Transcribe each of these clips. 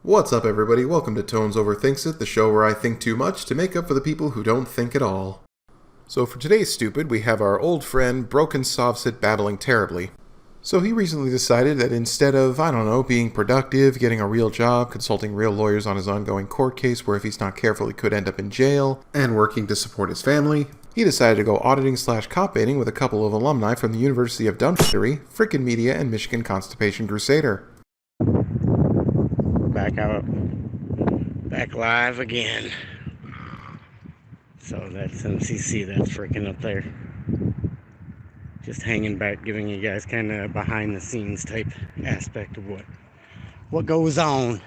What's up, everybody? Welcome to Tones Overthinks It, the show where I think too much to make up for the people who don't think at all. So for today's stupid, we have our old friend, Broken Sovsit babbling terribly. So he recently decided that instead of, being productive, getting a real job, consulting real lawyers on his ongoing court case where if he's not careful he could end up in jail, and working to support his family, he decided to go auditing/cop-baiting with a couple of alumni from the University of Dumpstery, Frickin' Media, and Michigan Constipation Crusader. Back out, back live again. So that's MCC, that's freaking up there. Just hanging back, giving you guys kind of behind the scenes type aspect of what goes on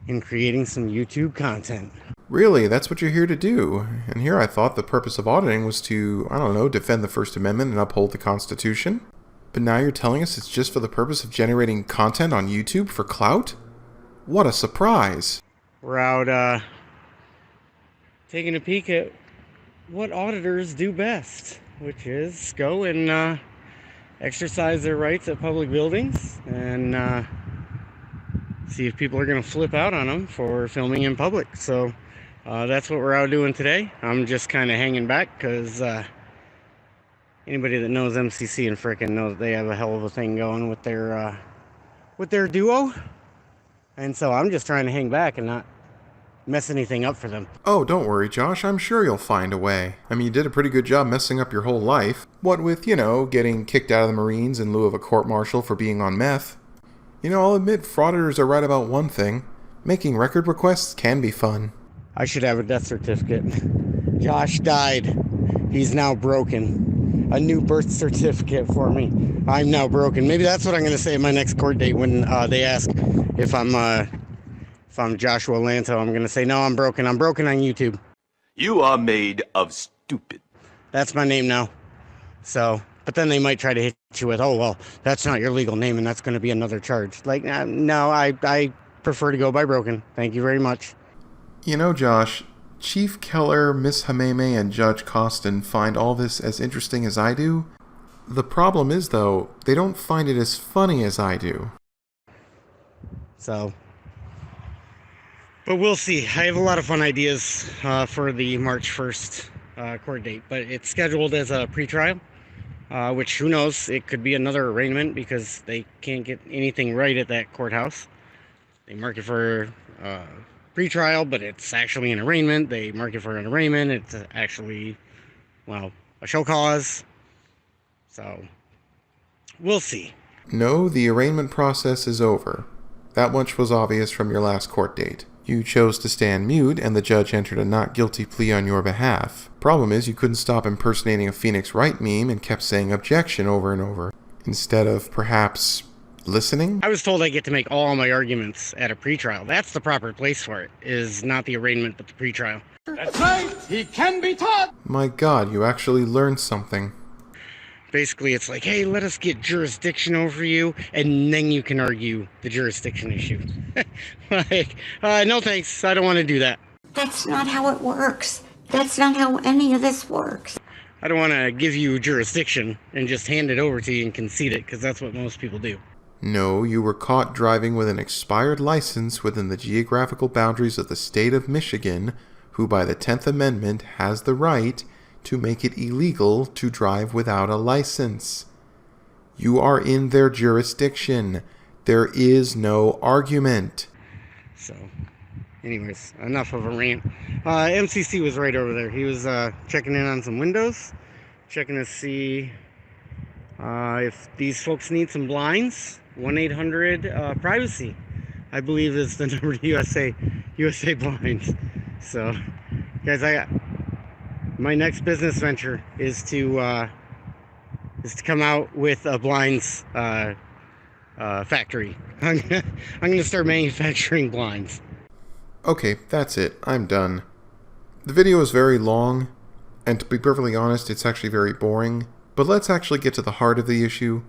in creating some YouTube content. Really? That's what you're here to do? And here I thought the purpose of auditing was to, defend the First Amendment and uphold the Constitution? But now you're telling us it's just for the purpose of generating content on YouTube for clout? What a surprise! We're out taking a peek at what auditors do best, which is go and exercise their rights at public buildings and see if people are going to flip out on them for filming in public. So that's what we're out doing today. I'm just kind of hanging back because anybody that knows MCC and frickin' knows they have a hell of a thing going with their duo. And so I'm just trying to hang back and not mess anything up for them. Oh, don't worry, Josh. I'm sure you'll find a way. I mean, you did a pretty good job messing up your whole life. What with, getting kicked out of the Marines in lieu of a court-martial for being on meth. I'll admit frauditors are right about one thing. Making record requests can be fun. I should have a death certificate. Josh died. He's now broken. A new birth certificate for me. I'm now broken. Maybe that's what I'm going to say at my next court date when they ask if I'm Joshua Lanto. I'm going to say, no, I'm broken. I'm broken on YouTube. You are made of stupid. That's my name now. So, but then they might try to hit you with, oh, well, that's not your legal name and that's going to be another charge. Like, no, I prefer to go by broken. Thank you very much. Josh, Chief Keller, Miss Hameme, and Judge Costin find all this as interesting as I do. The problem is, though, they don't find it as funny as I do. So, but we'll see. I have a lot of fun ideas for the March 1st court date, but it's scheduled as a pretrial, which who knows, it could be another arraignment because they can't get anything right at that courthouse. They mark it for pretrial, but it's actually an arraignment. They mark it for an arraignment. It's actually, a show cause. So, we'll see. No, the arraignment process is over. That much was obvious from your last court date. You chose to stand mute, and the judge entered a not guilty plea on your behalf. Problem is, you couldn't stop impersonating a Phoenix Wright meme and kept saying objection over and over, instead of, perhaps, listening? I was told I get to make all my arguments at a pretrial. That's the proper place for it, is not the arraignment, but the pretrial. That's right! He can be taught! My God, you actually learned something. Basically, it's like, hey, let us get jurisdiction over you, and then you can argue the jurisdiction issue. No thanks, I don't want to do that. That's not how it works. That's not how any of this works. I don't want to give you jurisdiction and just hand it over to you and concede it, because that's what most people do. No, you were caught driving with an expired license within the geographical boundaries of the state of Michigan, who by the 10th Amendment has the right to make it illegal to drive without a license. You are in their jurisdiction. There is no argument. So, anyways, enough of a rant. MCC was right over there. He was checking in on some windows, checking to see if these folks need some blinds. 1-800-PRIVACY, I believe, is the number to USA Blinds. So, guys, my next business venture is to come out with a blinds factory. I'm gonna start manufacturing blinds. Okay, that's it. I'm done. The video is very long, and to be perfectly honest, it's actually very boring. But let's actually get to the heart of the issue,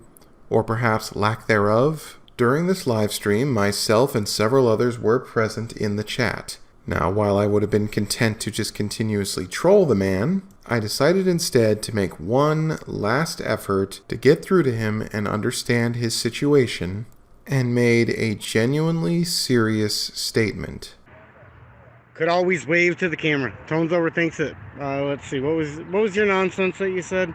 or perhaps lack thereof. During this live stream, myself and several others were present in the chat. Now, while I would have been content to just continuously troll the man, I decided instead to make one last effort to get through to him and understand his situation, and made a genuinely serious statement. Could always wave to the camera. Tones overthinks it. Let's see, what was your nonsense that you said?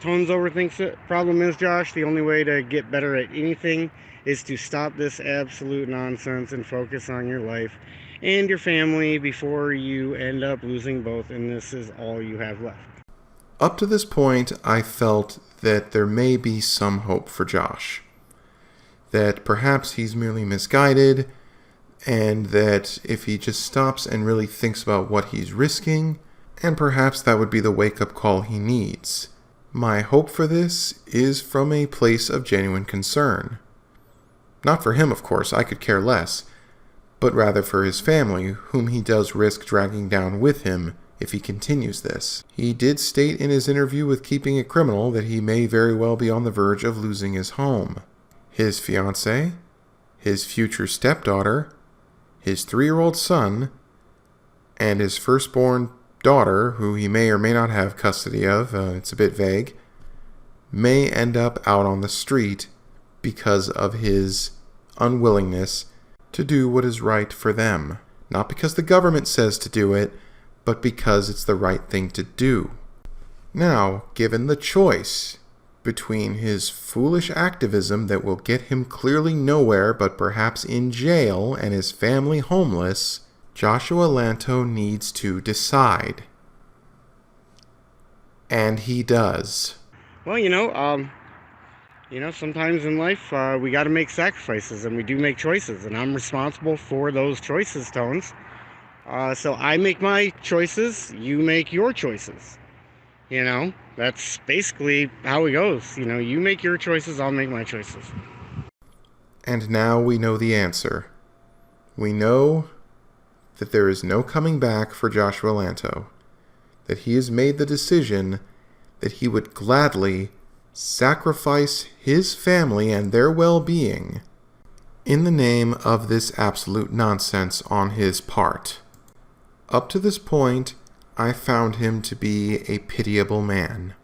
Tones overthinks it. Problem is, Josh, the only way to get better at anything is to stop this absolute nonsense and focus on your life and your family before you end up losing both, and this is all you have left. Up to this point, I felt that there may be some hope for Josh. That perhaps he's merely misguided, and that if he just stops and really thinks about what he's risking, and perhaps that would be the wake-up call he needs. My hope for this is from a place of genuine concern. Not for him, of course, I could care less, but rather for his family, whom he does risk dragging down with him if he continues this. He did state in his interview with Keeping It Criminal that he may very well be on the verge of losing his home, his fiancée, his future stepdaughter, his 3-year-old son, and his firstborn daughter, who he may or may not have custody of, it's a bit vague, may end up out on the street because of his unwillingness to do what is right for them. Not because the government says to do it, but because it's the right thing to do. Now, given the choice between his foolish activism that will get him clearly nowhere but perhaps in jail and his family homeless, Joshua Lanto needs to decide. And he does. Well, sometimes in life we got to make sacrifices, and we do make choices, and I'm responsible for those choices, Tones. So I make my choices, you make your choices. That's basically how it goes. You make your choices, I'll make my choices. And now we know the answer. We know that there is no coming back for Joshua Lanto. That he has made the decision that he would gladly sacrifice his family and their well-being in the name of this absolute nonsense on his part. Up to this point, I found him to be a pitiable man.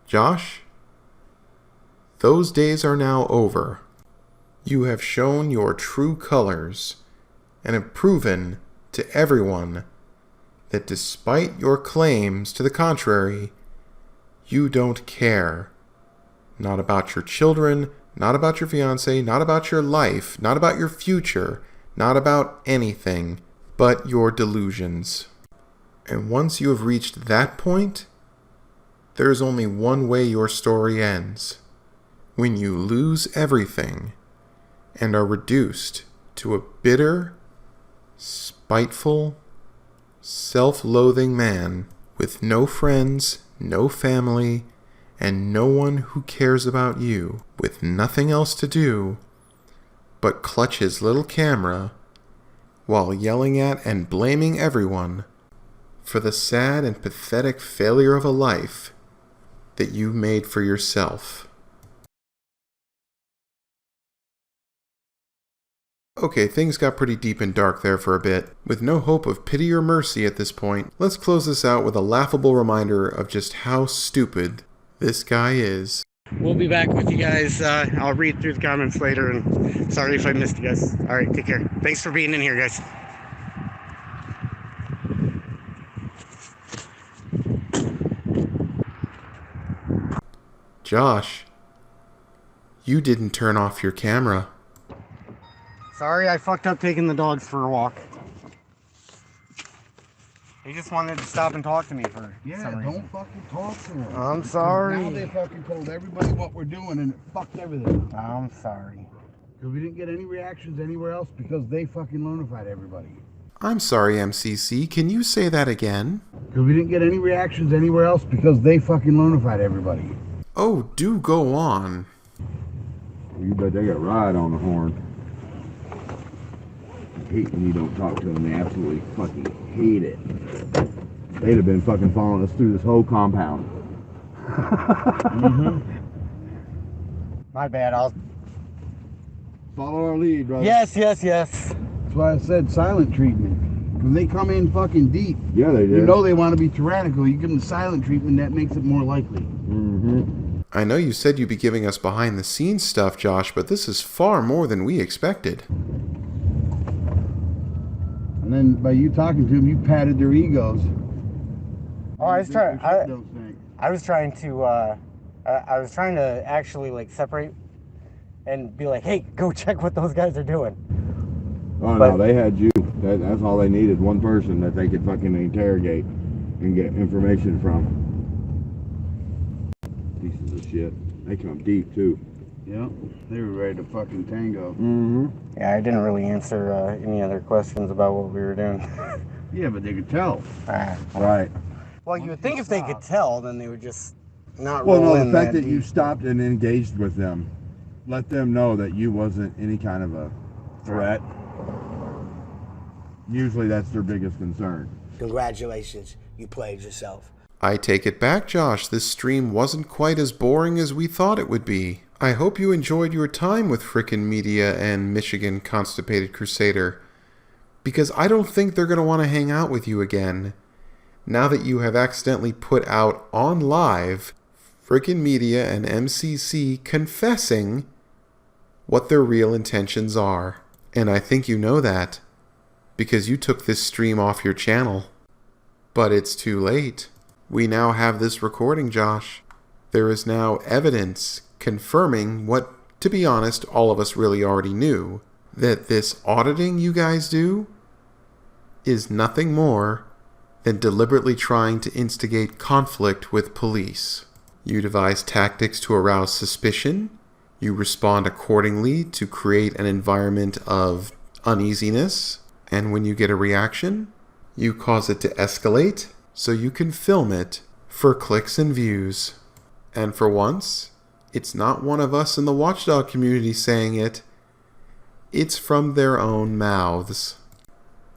Josh, those days are now over. You have shown your true colors and have proven to everyone that despite your claims to the contrary, you don't care. Not about your children, not about your fiancé, not about your life, not about your future, not about anything but your delusions. And once you have reached that point, there is only one way your story ends. When you lose everything and are reduced to a bitter, spiteful, self-loathing man with no friends, no family, and no one who cares about you, with nothing else to do but clutch his little camera while yelling at and blaming everyone for the sad and pathetic failure of a life that you made for yourself. Okay, things got pretty deep and dark there for a bit. With no hope of pity or mercy at this point, let's close this out with a laughable reminder of just how stupid this guy is. We'll be back with you guys. I'll read through the comments later, and sorry if I missed you guys. All right, take care. Thanks for being in here, guys. Josh, you didn't turn off your camera. Sorry, I fucked up taking the dogs for a walk. He just wanted to stop and talk to me for some reason. Don't fucking talk to him. I'm sorry. Now they fucking told everybody what we're doing and it fucked everything. I'm sorry. Because we didn't get any reactions anywhere else because they fucking notified everybody. I'm sorry, MCC. Can you say that again? Because we didn't get any reactions anywhere else because they fucking notified everybody. Oh, do go on. You bet they got Ride on the horn. I hate when you don't talk to them. They absolutely fucking hate it. They'd have been fucking following us through this whole compound. My bad. I'll Follow our lead, brother. Yes. That's why I said silent treatment. Because they come in fucking deep. Yeah, they did. You know they want to be tyrannical. You give them silent treatment, that makes it more likely. I know you said you'd be giving us behind the scenes stuff, Josh, but this is far more than we expected. And then by you talking to them, you patted their egos. Oh, I was trying. I I was trying to. I was trying to actually like separate and be like, "Hey, go check what those guys are doing." Oh no, they had you. That's all they needed. One person that they could fucking interrogate and get information from. Pieces of shit. They come deep too. Yep, they were ready to fucking tango. Mm-hmm. Yeah, I didn't really answer any other questions about what we were doing. Yeah, but they could tell. Right. Well, you would think if they could tell, then they would just not Well, roll no, in the fact that that you deep. stopped and engaged with them, let them know that you wasn't any kind of a threat. Usually that's their biggest concern. Congratulations, you played yourself. I take it back, Josh. This stream wasn't quite as boring as we thought it would be. I hope you enjoyed your time with Frickin' Media and Michigan Constipated Crusader, because I don't think they're going to want to hang out with you again. Now that you have accidentally put out on live Frickin' Media and MCC confessing what their real intentions are. And I think you know that, because you took this stream off your channel. But it's too late. We now have this recording, Josh. There is now evidence confirming what, to be honest, all of us really already knew, that this auditing you guys do is nothing more than deliberately trying to instigate conflict with police. You devise tactics to arouse suspicion. You respond accordingly to create an environment of uneasiness. And when you get a reaction, you cause it to escalate so you can film it for clicks and views. And for once, it's not one of us in the watchdog community saying it. It's from their own mouths.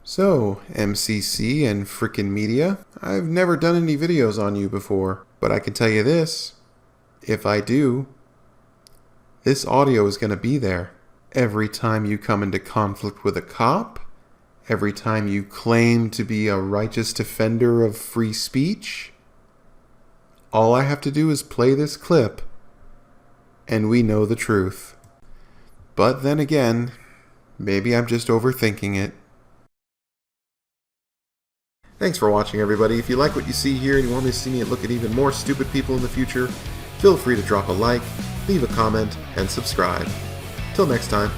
So, MCC and Frickin' Media, I've never done any videos on you before, but I can tell you this. If I do, this audio is going to be there. Every time you come into conflict with a cop, every time you claim to be a righteous defender of free speech, all I have to do is play this clip, and we know the truth. But then again, maybe I'm just overthinking it. Thanks for watching, everybody. If you like what you see here and you want me to see me look at even more stupid people in the future, feel free to drop a like, leave a comment, and subscribe. Till next time.